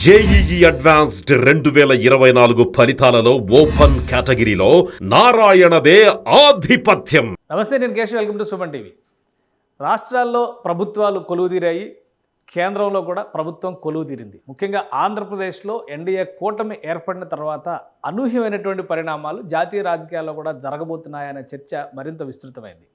JEE advanced 2024 ఫలితాలలో open కేటగిరీలో నారాయణదే ఆధిపత్యం. నమస్తే, నేను Keshav. Welcome to Suman TV. రాష్ట్రాల్లో ప్రభుత్వాలు కొలువుదీరాయి, కేంద్రంలో కూడా ప్రభుత్వం కొలువుదీరింది. ముఖ్యంగా ఆంధ్రప్రదేశ్లో ఎన్డీఏ కూటమి ఏర్పడిన తర్వాత అనూహ్యమైనటువంటి పరిణామాలు జాతీయ రాజకీయాల్లో కూడా జరగబోతున్నాయనే చర్చ మరింత విస్తృతమైంది.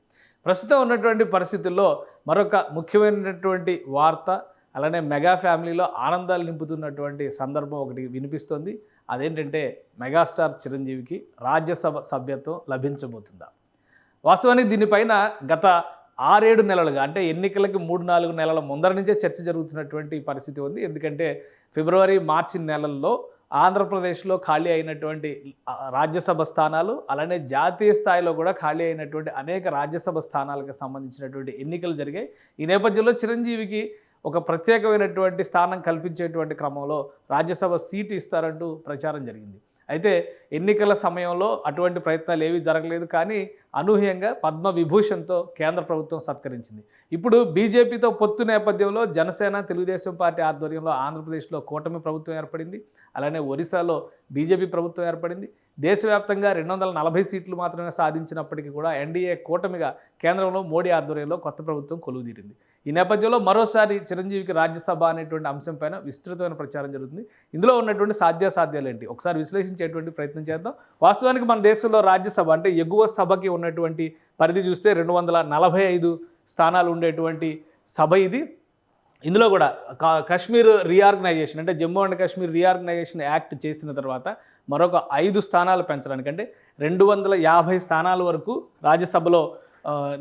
ప్రస్తుతం ఉన్నటువంటి పరిస్థితుల్లో మరొక ముఖ్యమైనటువంటి వార్త, అలానే మెగా ఫ్యామిలీలో ఆనందాలు నింపుతున్నటువంటి సందర్భం ఒకటి వినిపిస్తోంది. అదేంటంటే మెగాస్టార్ చిరంజీవికి రాజ్యసభ సభ్యత్వం లభించబోతుందా? వాస్తవానికి దీనిపైన గత 6-7 నెలలుగా, అంటే ఎన్నికలకి 3-4 నెలల ముందర నుంచే చర్చ జరుగుతున్నటువంటి పరిస్థితి ఉంది. ఎందుకంటే ఫిబ్రవరి, మార్చి నెలల్లో ఆంధ్రప్రదేశ్లో ఖాళీ అయినటువంటి రాజ్యసభ స్థానాలు, అలానే జాతీయ స్థాయిలో కూడా ఖాళీ అయినటువంటి అనేక రాజ్యసభ స్థానాలకు సంబంధించినటువంటి ఎన్నికలు జరిగాయి. ఈ నేపథ్యంలో చిరంజీవికి ఒక ప్రత్యేకమైనటువంటి స్థానం కల్పించేటువంటి క్రమంలో రాజ్యసభ సీటు ఇస్తారంటూ ప్రచారం జరిగింది. అయితే ఎన్నికల సమయంలో అటువంటి ప్రయత్నాలు ఏవీ జరగలేదు. కానీ అనూహ్యంగా పద్మవిభూషణ్తో కేంద్ర ప్రభుత్వం సత్కరించింది. ఇప్పుడు బీజేపీతో పొత్తు నేపథ్యంలో జనసేన, తెలుగుదేశం పార్టీ ఆధ్వర్యంలో ఆంధ్రప్రదేశ్లో కూటమి ప్రభుత్వం ఏర్పడింది. అలానే ఒరిస్సాలో బీజేపీ ప్రభుత్వం ఏర్పడింది. దేశవ్యాప్తంగా 240 సీట్లు మాత్రమే సాధించినప్పటికీ కూడా ఎన్డీఏ కూటమిగా కేంద్రంలో మోడీ ఆధ్వర్యంలో కొత్త ప్రభుత్వం కొలువుదీరింది. ఈ నేపథ్యంలో మరోసారి చిరంజీవికి రాజ్యసభ అనేటువంటి అంశంపైన విస్తృతమైన ప్రచారం జరుగుతుంది. ఇందులో ఉన్నటువంటి సాధ్యాసాధ్యాలు ఏంటి ఒకసారి విశ్లేషించేటువంటి ప్రయత్నం చేద్దాం. వాస్తవానికి మన దేశంలో రాజ్యసభ అంటే ఎగువ సభకి ఉన్నటువంటి పరిధి చూస్తే 245 స్థానాలు ఉండేటువంటి సభ ఇది. ఇందులో కూడా కాశ్మీర్ రీఆర్గనైజేషన్, అంటే Jammu and Kashmir reorganisation act చేసిన తర్వాత మరొక 5 స్థానాలు పెంచడానికి, అంటే 250 స్థానాల వరకు రాజ్యసభలో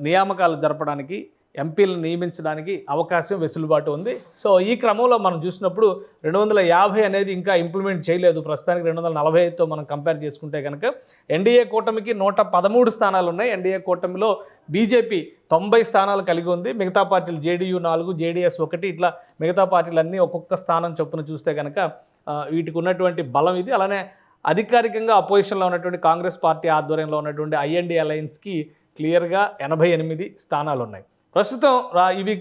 నియామకాలు జరపడానికి, ఎంపీలను నియమించడానికి అవకాశం, వెసులుబాటు ఉంది. సో ఈ క్రమంలో మనం చూసినప్పుడు 250 అనేది ఇంకా ఇంప్లిమెంట్ చేయలేదు. ప్రస్తుతానికి 245తో మనం కంపేర్ చేసుకుంటే కనుక ఎన్డీఏ కూటమికి 113 స్థానాలు ఉన్నాయి. ఎన్డీఏ కూటమిలో బీజేపీ 90 స్థానాలు కలిగి ఉంది. మిగతా పార్టీలు జేడీయూ 4, జేడీఎస్ 1, ఇట్లా మిగతా పార్టీలన్నీ ఒక్కొక్క స్థానం చొప్పున చూస్తే కనుక వీటికి ఉన్నటువంటి బలం ఇది. అలానే అధికారికంగా అపోజిషన్లో ఉన్నటువంటి కాంగ్రెస్ పార్టీ ఆధ్వర్యంలో ఉన్నటువంటి ఐఎన్డీ అలయన్స్కి క్లియర్గా 88 స్థానాలు ఉన్నాయి. ప్రస్తుతం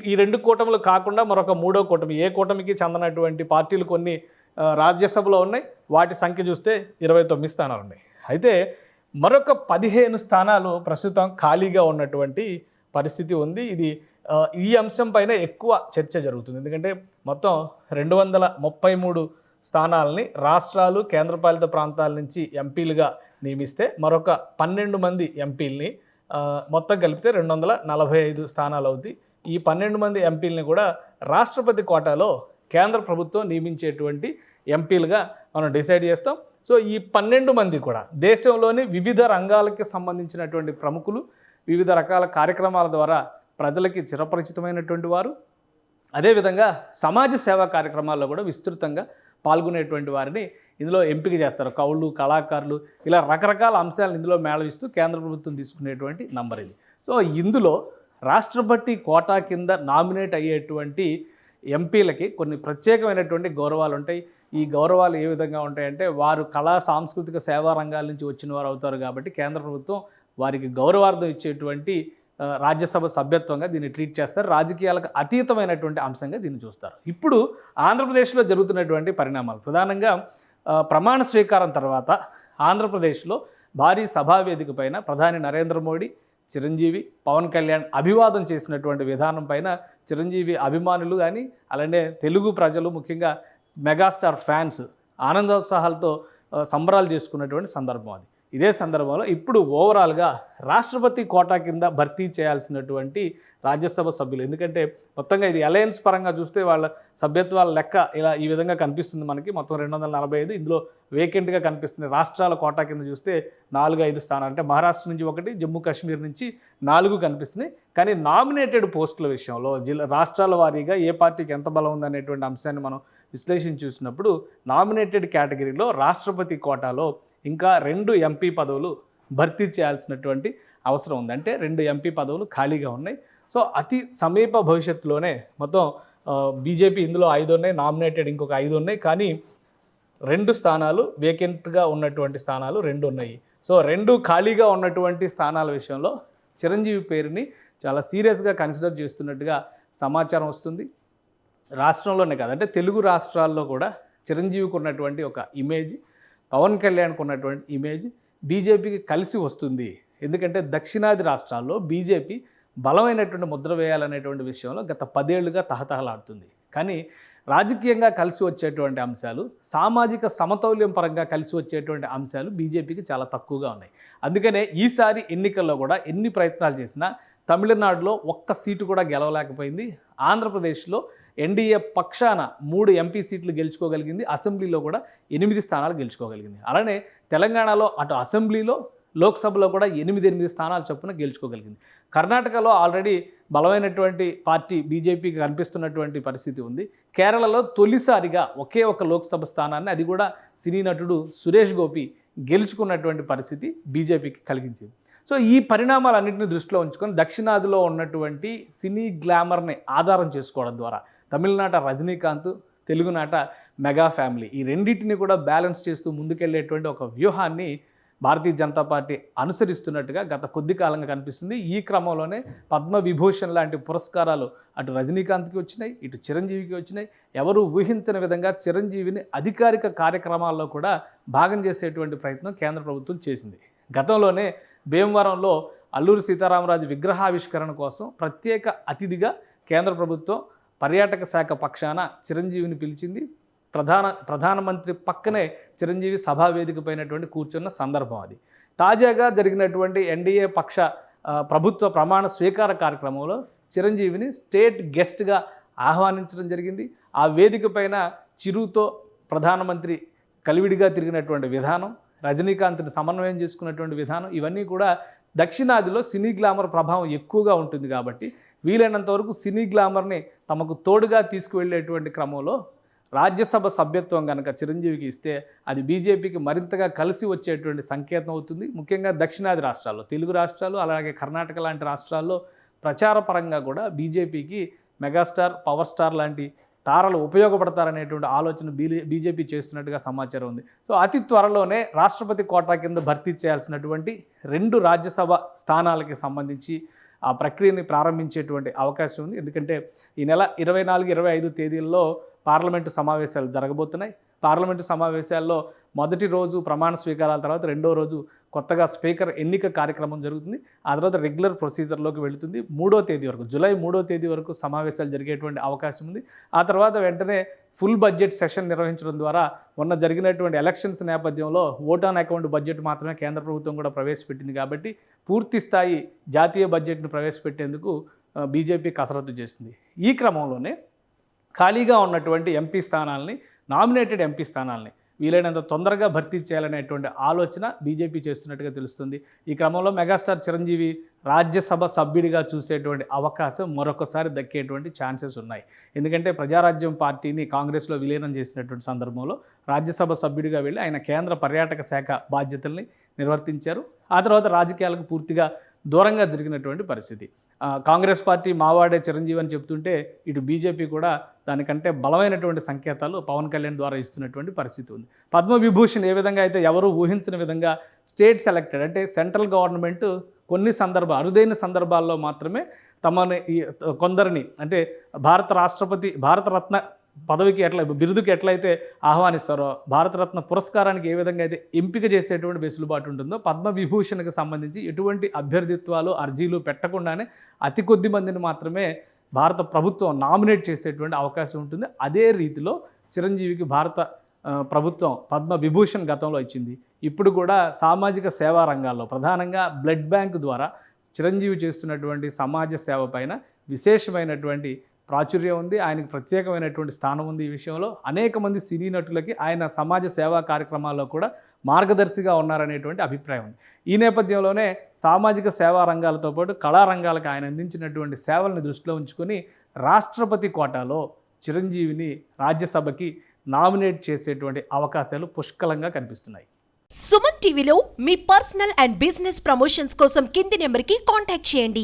ఈ 2 కూటములు కాకుండా మరొక 3వ కూటమి, ఏ కూటమికి చెందనటువంటి పార్టీలు కొన్ని రాజ్యసభలో ఉన్నాయి. వాటి సంఖ్య చూస్తే 29 స్థానాలు ఉన్నాయి. అయితే మరొక 15 స్థానాలు ప్రస్తుతం ఖాళీగా ఉన్నటువంటి పరిస్థితి ఉంది. ఈ అంశం పైన ఎక్కువ చర్చ జరుగుతుంది. ఎందుకంటే మొత్తం 233 స్థానాలని రాష్ట్రాలు, కేంద్రపాలిత ప్రాంతాల నుంచి ఎంపీలుగా నియమిస్తే మరొక 12 మంది ఎంపీలని మొత్తం కలిపితే 245 స్థానాలు అవుతాయి. ఈ 12 మంది ఎంపీలని కూడా రాష్ట్రపతి కోటాలో కేంద్ర ప్రభుత్వం నియమించేటువంటి ఎంపీలుగా మనం డిసైడ్ చేస్తాం. సో ఈ 12 మంది కూడా దేశంలోని వివిధ రంగాలకి సంబంధించినటువంటి ప్రముఖులు, వివిధ రకాల కార్యక్రమాల ద్వారా ప్రజలకి చిరపరిచితమైనటువంటి వారు. అదేవిధంగా సమాజ సేవా కార్యక్రమాల్లో కూడా విస్తృతంగా పాల్గొనేటువంటి వారిని ఇందులో ఎంపిక చేస్తారు. కవులు, కళాకారులు, ఇలా రకరకాల అంశాలను ఇందులో మేళవిస్తూ కేంద్ర ప్రభుత్వం తీసుకునేటువంటి నంబర్ ఇది. సో ఇందులో రాష్ట్రపతి కోటా కింద నామినేట్ అయ్యేటువంటి ఎంపీలకి కొన్ని ప్రత్యేకమైనటువంటి గౌరవాలు ఉంటాయి. ఈ గౌరవాలు ఏ విధంగా ఉంటాయంటే, వారు కళా, సాంస్కృతిక సేవా రంగాల నుంచి వచ్చిన వారు అవుతారు. కాబట్టి కేంద్ర ప్రభుత్వం వారికి గౌరవార్థం ఇచ్చేటువంటి రాజ్యసభ సభ్యత్వంగా దీన్ని ట్రీట్ చేస్తారు. రాజకీయాలకు అతీతమైనటువంటి అంశంగా దీన్ని చూస్తారు. ఇప్పుడు ఆంధ్రప్రదేశ్లో జరుగుతున్నటువంటి పరిణామాలు ప్రధానంగా ప్రమాణ స్వీకారం తర్వాత ఆంధ్రప్రదేశ్లో భారీ సభావేదిక పైన ప్రధాని నరేంద్ర మోడీ, చిరంజీవి, పవన్ కళ్యాణ్ అభివాదం చేసినటువంటి విధానం పైన చిరంజీవి అభిమానులు కానీ, అలానే తెలుగు ప్రజలు, ముఖ్యంగా మెగాస్టార్ ఫ్యాన్స్ ఆనందోత్సాహాలతో సంబరాలు చేసుకున్నటువంటి సందర్భం అది. ఇదే సందర్భంలో ఇప్పుడు ఓవరాల్గా రాష్ట్రపతి కోటా కింద భర్తీ చేయాల్సినటువంటి రాజ్యసభ సభ్యులు, ఎందుకంటే మొత్తంగా ఇది అలయన్స్ పరంగా చూస్తే వాళ్ళ సభ్యత్వాల లెక్క ఈ విధంగా కనిపిస్తుంది మనకి. మొత్తం 245, ఇందులో వేకెంట్గా కనిపిస్తుంది. రాష్ట్రాల కోటా కింద చూస్తే 4-5 స్థానాలు, అంటే మహారాష్ట్ర నుంచి 1, జమ్మూ కాశ్మీర్ నుంచి 4 కనిపిస్తున్నాయి. కానీ నామినేటెడ్ పోస్టుల విషయంలో రాష్ట్రాల వారీగా ఏ పార్టీకి ఎంత బలం ఉందనేటువంటి అంశాన్ని మనం విశ్లేషించి చూసినప్పుడు నామినేటెడ్ కేటగిరీలో రాష్ట్రపతి కోటాలో ఇంకా 2 ఎంపీ పదవులు భర్తీ చేయాల్సినటువంటి అవసరం ఉంది. అంటే 2 ఎంపీ పదవులు ఖాళీగా ఉన్నాయి. సో అతి సమీప భవిష్యత్తులోనే మొత్తం బీజేపీ ఇందులో 5 ఉన్నాయి, నామినేటెడ్ ఇంకొక 5 ఉన్నాయి. కానీ 2 స్థానాలు వేకెంట్గా ఉన్నటువంటి స్థానాలు 2 ఉన్నాయి. సో 2 ఖాళీగా ఉన్నటువంటి స్థానాల విషయంలో చిరంజీవి పేరుని చాలా సీరియస్గా కన్సిడర్ చేస్తున్నట్టుగా సమాచారం వస్తుంది. రాష్ట్రంలోనే కాదు, అంటే తెలుగు రాష్ట్రాల్లో కూడా చిరంజీవికి ఉన్నటువంటి ఒక ఇమేజ్, పవన్ కళ్యాణ్కి ఉన్నటువంటి ఇమేజ్ బీజేపీకి కలిసి వస్తుంది. ఎందుకంటే దక్షిణాది రాష్ట్రాల్లో బీజేపీ బలమైనటువంటి ముద్ర వేయాలనేటువంటి విషయంలో గత 10 ఏళ్లుగా తహతహలాడుతుంది. కానీ రాజకీయంగా కలిసి వచ్చేటువంటి అంశాలు, సామాజిక సమతౌల్యం పరంగా కలిసి వచ్చేటువంటి అంశాలు బీజేపీకి చాలా తక్కువగా ఉన్నాయి. అందుకనే ఈసారి ఎన్నికల్లో కూడా ఎన్ని ప్రయత్నాలు చేసినా తమిళనాడులో ఒక్క సీటు కూడా గెలవలేకపోయింది. ఆంధ్రప్రదేశ్లో ఎన్డీఏ పక్షాన 3 ఎంపీ సీట్లు గెలుచుకోగలిగింది. అసెంబ్లీలో కూడా 8 స్థానాలు గెలుచుకోగలిగింది. అలానే తెలంగాణలో అటు అసెంబ్లీలో, లోక్సభలో కూడా 8 స్థానాలు చొప్పున గెలుచుకోగలిగింది. కర్ణాటకలో ఆల్రెడీ బలమైనటువంటి పార్టీ బీజేపీకి కనిపిస్తున్నటువంటి పరిస్థితి ఉంది. కేరళలో తొలిసారిగా ఒకే ఒక లోక్సభ స్థానాన్ని, అది కూడా సినీ నటుడు సురేష్ గోపి గెలుచుకున్నటువంటి పరిస్థితి బీజేపీకి కలిగించింది. సో ఈ పరిణామాలన్నింటినీ దృష్టిలో ఉంచుకొని దక్షిణాదిలో ఉన్నటువంటి సినీ గ్లామర్ని ఆధారం చేసుకోవడం ద్వారా తమిళనాట రజనీకాంత్, తెలుగునాట మెగా ఫ్యామిలీ, ఈ రెండింటిని కూడా బ్యాలెన్స్ చేస్తూ ముందుకెళ్లేటువంటి ఒక వ్యూహాన్ని భారతీయ జనతా పార్టీ అనుసరిస్తున్నట్టుగా గత కొద్ది కాలంగా కనిపిస్తుంది. ఈ క్రమంలోనే పద్మవిభూషణ్ లాంటి పురస్కారాలు అటు రజనీకాంత్కి వచ్చినాయి, ఇటు చిరంజీవికి వచ్చినాయి. ఎవరు ఊహించని విధంగా చిరంజీవిని అధికారిక కార్యక్రమాల్లో కూడా భాగం చేసేటువంటి ప్రయత్నం కేంద్ర ప్రభుత్వం చేసింది. గతంలోనే భీమవరంలో అల్లూరి సీతారామరాజు విగ్రహావిష్కరణ కోసం ప్రత్యేక అతిథిగా కేంద్ర ప్రభుత్వం పర్యాటక శాఖ పక్షాన చిరంజీవిని పిలిచింది. ప్రధానమంత్రి పక్కనే చిరంజీవి సభా వేదిక పైనటువంటి కూర్చున్న సందర్భం అది. తాజాగా జరిగినటువంటి ఎన్డీఏ పక్ష ప్రభుత్వ ప్రమాణ స్వీకార కార్యక్రమంలో చిరంజీవిని స్టేట్ గెస్ట్గా ఆహ్వానించడం జరిగింది. ఆ వేదిక పైన చిరుతో ప్రధానమంత్రి కలివిడిగా తిరిగినటువంటి విధానం, రజనీకాంత్ని సమన్వయం చేసుకున్నటువంటి విధానం, ఇవన్నీ కూడా దక్షిణాదిలో సినీ గ్లామర్ ప్రభావం ఎక్కువగా ఉంటుంది కాబట్టి వీలైనంత వరకు సినీ గ్లామర్ని తమకు తోడుగా తీసుకువెళ్ళేటువంటి క్రమంలో రాజ్యసభ సభ్యత్వం కనుక చిరంజీవికి ఇస్తే అది బీజేపీకి మరింతగా కలిసి వచ్చేటువంటి సంకేతం అవుతుంది. ముఖ్యంగా దక్షిణాది రాష్ట్రాల్లో, తెలుగు రాష్ట్రాలు, అలాగే కర్ణాటక లాంటి రాష్ట్రాల్లో ప్రచారపరంగా కూడా బీజేపీకి మెగాస్టార్, పవర్ స్టార్ లాంటి తారలు ఉపయోగపడతారనేటువంటి ఆలోచన బీజేపీ చేస్తున్నట్టుగా సమాచారం ఉంది. సో అతి త్వరలోనే రాష్ట్రపతి కోటా కింద భర్తీ చేయాల్సినటువంటి 2 రాజ్యసభ స్థానాలకి సంబంధించి ఆ ప్రక్రియని ప్రారంభించేటువంటి అవకాశం ఉంది. ఎందుకంటే ఈ నెల 24, 25 తేదీల్లో పార్లమెంటు సమావేశాలు జరగబోతున్నాయి. పార్లమెంటు సమావేశాల్లో మొదటి రోజు ప్రమాణ స్వీకారాల తర్వాత రెండో రోజు కొత్తగా స్పీకర్ ఎన్నిక కార్యక్రమం జరుగుతుంది. ఆ తర్వాత రెగ్యులర్ ప్రొసీజర్లోకి వెళుతుంది. 3వ తేదీ వరకు, జూలై 3వ తేదీ వరకు సమావేశాలు జరిగేటువంటి అవకాశం ఉంది. ఆ తర్వాత వెంటనే ఫుల్ బడ్జెట్ సెషన్ నిర్వహించడం ద్వారా మొన్న జరిగినటువంటి ఎలక్షన్స్ నేపథ్యంలో ఓట్ ఆన్ అకౌంట్ బడ్జెట్ మాత్రమే కేంద్ర ప్రభుత్వం కూడా ప్రవేశపెట్టింది కాబట్టి పూర్తి స్థాయి జాతీయ బడ్జెట్ను ప్రవేశపెట్టేందుకు బీజేపీ కసరత్తు చేస్తుంది. ఈ క్రమంలోనే ఖాళీగా ఉన్నటువంటి ఎంపీ స్థానాలని, నామినేటెడ్ ఎంపీ స్థానాలని వీలైనంత తొందరగా భర్తీ చేయాలనేటువంటి ఆలోచన బీజేపీ చేస్తున్నట్టుగా తెలుస్తుంది. ఈ క్రమంలో మెగాస్టార్ చిరంజీవి రాజ్యసభ సభ్యుడిగా చూసేటువంటి అవకాశం మరొకసారి దక్కేటువంటి ఛాన్సెస్ ఉన్నాయి. ఎందుకంటే ప్రజారాజ్యం పార్టీని కాంగ్రెస్లో విలీనం చేసినటువంటి సందర్భంలో రాజ్యసభ సభ్యుడిగా వెళ్ళి ఆయన కేంద్ర పర్యాటక శాఖ బాధ్యతల్ని నిర్వర్తించారు. ఆ తర్వాత రాజకీయాలకు పూర్తిగా దూరంగా జరిగినటువంటి పరిస్థితి. కాంగ్రెస్ పార్టీ మావాడే చిరంజీవి అని చెప్తుంటే ఇటు బీజేపీ కూడా దానికంటే బలమైనటువంటి సంకేతాలు పవన్ కళ్యాణ్ ద్వారా ఇస్తున్నటువంటి పరిస్థితి ఉంది. పద్మవిభూషణ్ ఏ విధంగా అయితే ఎవరు ఊహించిన విధంగా స్టేట్ సెలెక్టెడ్, అంటే సెంట్రల్ గవర్నమెంట్ కొన్ని అరుదైన సందర్భాల్లో మాత్రమే తమని కొందరిని, అంటే భారతరత్న పదవికి బిరుదుకి ఎట్లయితే ఆహ్వానిస్తారో, భారతరత్న పురస్కారానికి ఏ విధంగా అయితే ఎంపిక చేసేటువంటి వెసులుబాటు ఉంటుందో పద్మవిభూషణ్కి సంబంధించి ఎటువంటి అభ్యర్థిత్వాలు, అర్జీలు పెట్టకుండానే అతి కొద్ది మందిని మాత్రమే భారత ప్రభుత్వం నామినేట్ చేసేటువంటి అవకాశం ఉంటుంది. అదే రీతిలో చిరంజీవికి భారత ప్రభుత్వం పద్మవిభూషణ్ గతంలో ఇచ్చింది. ఇప్పుడు కూడా సామాజిక సేవా రంగాల్లో ప్రధానంగా బ్లడ్ బ్యాంక్ ద్వారా చిరంజీవి చేస్తున్నటువంటి సమాజ సేవ పైన విశేషమైనటువంటి ప్రాచుర్యం ఉంది. ఆయనకు ప్రత్యేకమైనటువంటి స్థానం ఉంది. ఈ విషయంలో అనేక మంది సినీ నటులకి ఆయన సమాజ సేవా కార్యక్రమాల్లో కూడా మార్గదర్శిగా ఉన్నారనేటువంటి అభిప్రాయం ఉంది. ఈ నేపథ్యంలోనే సామాజిక సేవా రంగాలతో పాటు కళారంగాలకు ఆయన అందించినటువంటి సేవలను దృష్టిలో ఉంచుకొని రాష్ట్రపతి కోటాలో చిరంజీవిని రాజ్యసభకి నామినేట్ చేసేటువంటి అవకాశాలు పుష్కలంగా కనిపిస్తున్నాయి. సుమన్ టీవీలో మీ పర్సనల్ అండ్ బిజినెస్ ప్రమోషన్స్ కోసం కింది నెంబర్కి కాంటాక్ట్ చేయండి.